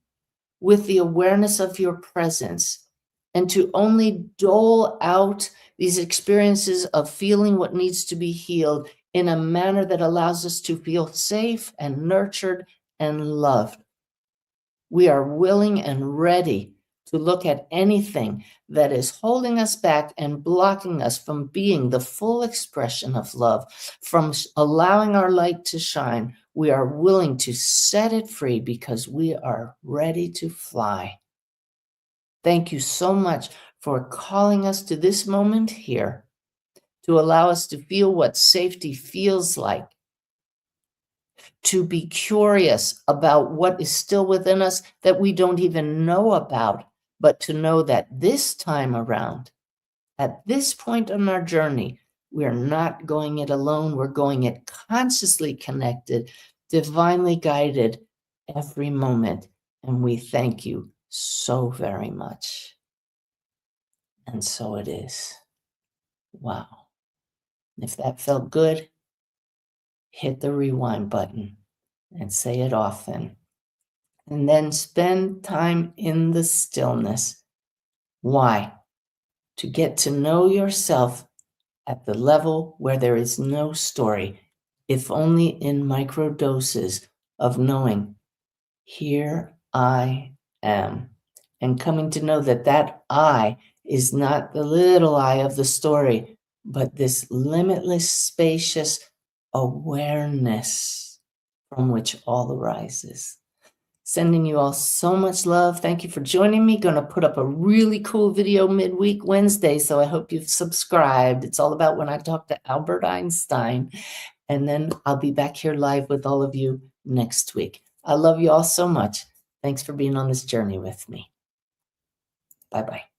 with the awareness of your presence, and to only dole out these experiences of feeling what needs to be healed in a manner that allows us to feel safe and nurtured and loved. We are willing and ready to look at anything that is holding us back and blocking us from being the full expression of love, from allowing our light to shine. We are willing to set it free because we are ready to fly. Thank you so much for calling us to this moment here, to allow us to feel what safety feels like, to be curious about what is still within us that we don't even know about, but to know that this time around, at this point on our journey, we're not going it alone. We're going it consciously connected, divinely guided every moment. And we thank you so very much. And so it is. Wow. If that felt good, hit the rewind button and say it often. And then spend time in the stillness. Why? To get to know yourself at the level where there is no story, if only in micro doses of knowing, here I am. And coming to know that that I is not the little I of the story, but this limitless, spacious awareness from which all arises. Sending you all so much love. Thank you for joining me. Going to put up a really cool video midweek Wednesday, so I hope you've subscribed. It's all about when I talk to Albert Einstein. And then I'll be back here live with all of you next week. I love you all so much. Thanks for being on this journey with me. Bye-bye.